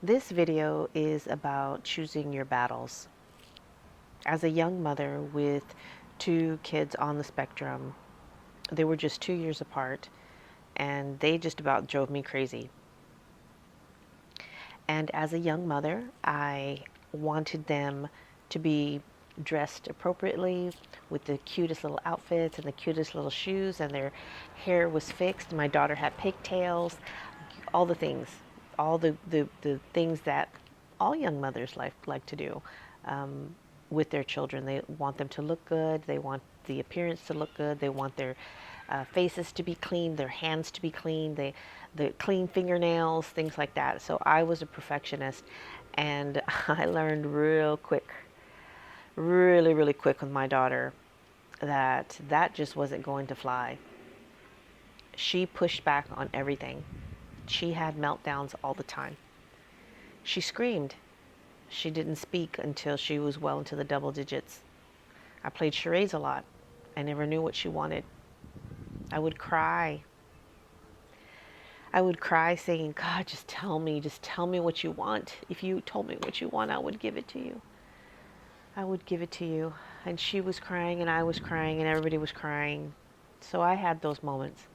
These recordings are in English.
This video is about choosing your battles. As a young mother with two kids on the spectrum, they were just 2 years apart, and they just about drove me crazy. And as a young mother, I wanted them to be dressed appropriately with the cutest little outfits and the cutest little shoes, and their hair was fixed. My daughter had pigtails, all the things, all the things that all young mothers like to do with their children. They want them to look good. They want the appearance to look good. They want their faces to be clean, their hands to be clean, the clean fingernails, things like that. So I was a perfectionist, and I learned real quick, really, really quick with my daughter that just wasn't going to fly. She pushed back on everything. She had meltdowns all the time. She screamed. She didn't speak until she was well into the double digits. I played charades a lot. I never knew what she wanted. I would cry. I would cry saying, God, just tell me what you want. If you told me what you want, I would give it to you. I would give it to you. And she was crying, and I was crying, and everybody was crying. So I had those moments.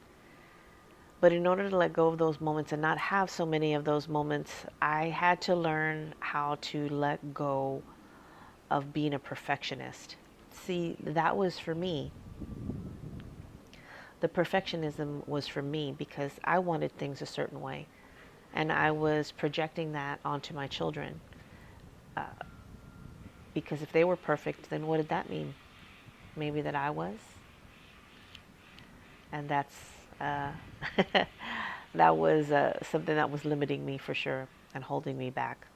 But in order to let go of those moments and not have so many of those moments, I had to learn how to let go of being a perfectionist. See, that was for me. The perfectionism was for me because I wanted things a certain way. And I was projecting that onto my children. Uh, because if they were perfect, then what did that mean? Maybe that I was. And that's that was something that was limiting me for sure and holding me back.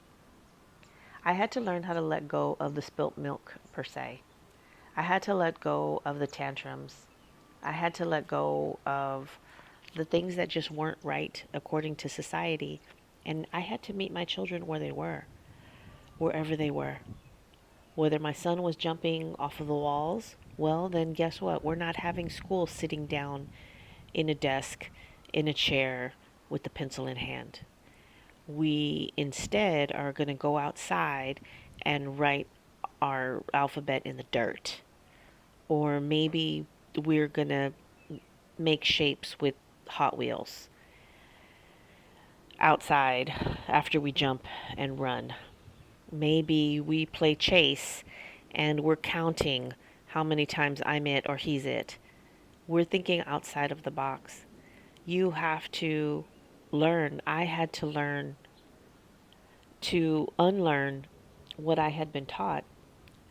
I had to learn how to let go of the spilt milk per se. I had to let go of the tantrums. I had to let go of the things that just weren't right according to society. And I had to meet my children where they were, wherever they were. Whether my son was jumping off of the walls, well, then guess what? We're not having school sitting down in a desk, in a chair, with the pencil in hand. We instead are going to go outside and write our alphabet in the dirt. Or maybe we're going to make shapes with Hot Wheels outside after we jump and run. Maybe we play chase and we're counting how many times I'm it or he's it. We're thinking outside of the box. You have to learn. I had to learn to unlearn what I had been taught.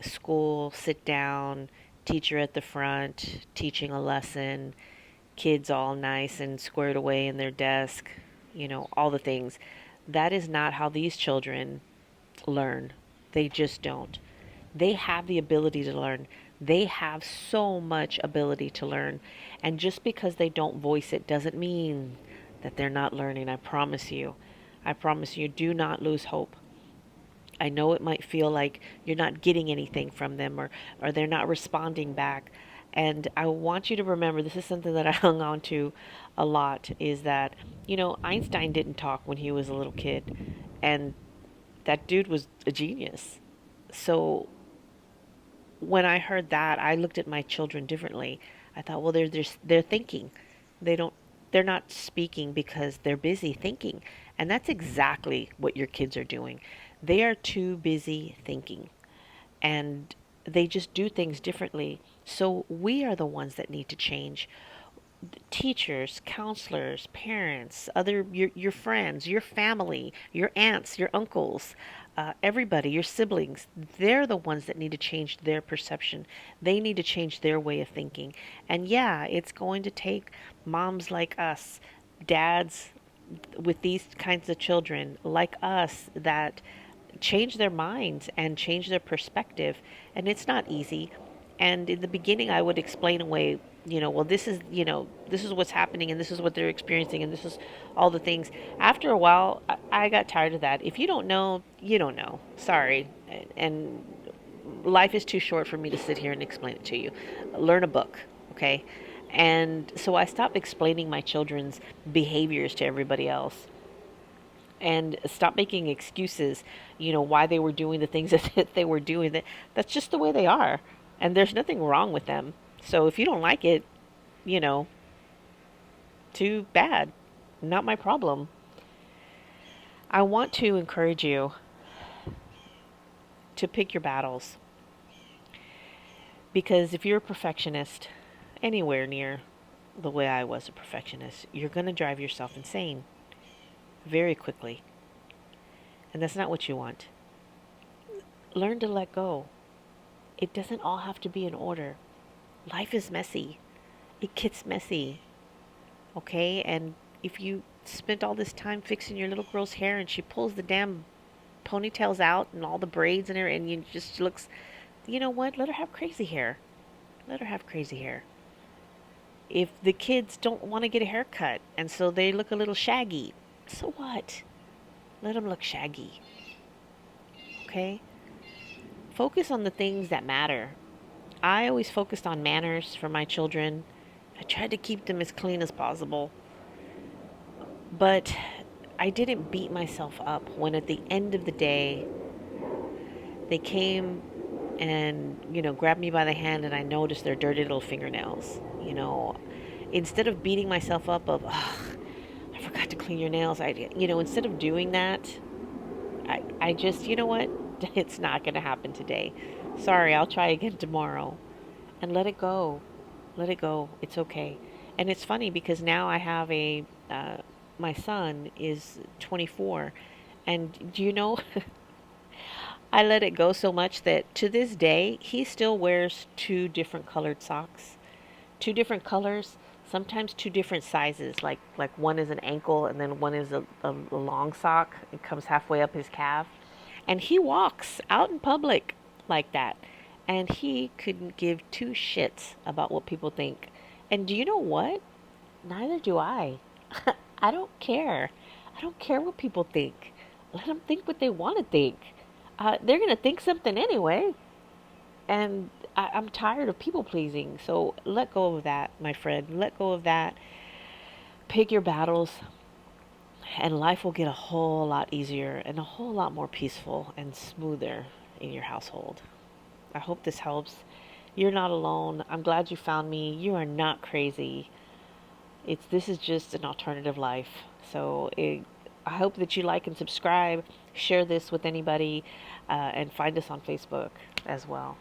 School, sit down, teacher at the front, teaching a lesson, kids all nice and squared away in their desk, all the things. That is not how these children learn. They just don't. They have the ability to learn. They have so much ability to learn. And just because they don't voice it doesn't mean that they're not learning. I promise you. I promise you, do not lose hope. I know it might feel like you're not getting anything from them or they're not responding back. And I want you to remember this is something that I hung on to a lot is that, Einstein didn't talk when he was a little kid. And that dude was a genius. So when I heard that, I looked at my children differently. I thought, well, they're thinking. They don't they're not speaking because they're busy thinking. And that's exactly what your kids are doing. They are too busy thinking. And they just do things differently. So we are the ones that need to change. Teachers, counselors, parents, your friends, your family, your aunts, your uncles, everybody, your siblings, they're the ones that need to change their perception. They need to change their way of thinking. And yeah, it's going to take moms like us, dads with these kinds of children like us that change their minds and change their perspective. And it's not easy. And in the beginning, I would explain away, well, this is what's happening and this is what they're experiencing and this is all the things. After a while, I got tired of that. If you don't know, you don't know. Sorry. And life is too short for me to sit here and explain it to you. Learn a book, okay? And so I stopped explaining my children's behaviors to everybody else. and stop making excuses, why they were doing the things that they were doing. That's just the way they are. And there's nothing wrong with them. So if you don't like it, you know, too bad. Not my problem. I want to encourage you to pick your battles, because if you're a perfectionist, anywhere near the way I was a perfectionist, you're going to drive yourself insane very quickly. And that's not what you want. Learn to let go. It doesn't all have to be in order. Life is messy. It gets messy. Okay? And if you spent all this time fixing your little girl's hair and she pulls the damn ponytails out and all the braids in her and you just looks, you know what? Let her have crazy hair. Let her have crazy hair. If the kids don't want to get a haircut and so they look a little shaggy, so what? Let them look shaggy. Okay? Focus on the things that matter. I always focused on manners for my children. I tried to keep them as clean as possible. But I didn't beat myself up when at the end of the day they came and, grabbed me by the hand and I noticed their dirty little fingernails. Instead of beating myself up of, oh, I forgot to clean your nails. Instead of doing that, I just, you know what? It's not going to happen today. Sorry, I'll try again tomorrow. And let it go. Let it go. It's okay. And it's funny because now I have my son is 24. And do you know, I let it go so much that to this day, he still wears two different colored socks. Two different colors, sometimes two different sizes. Like one is an ankle and then one is a long sock. It comes halfway up his calf. And he walks out in public like that. And he couldn't give two shits about what people think. And do you know what? Neither do I. I don't care. I don't care what people think. Let them think what they want to think. They're going to think something anyway. And I'm tired of people pleasing. So let go of that, my friend. Let go of that. Pick your battles. And life will get a whole lot easier and a whole lot more peaceful and smoother in your household. I hope this helps. You're not alone. I'm glad you found me. You are not crazy. This is just an alternative life. So I hope that you like and subscribe. Share this with anybody, and find us on Facebook as well.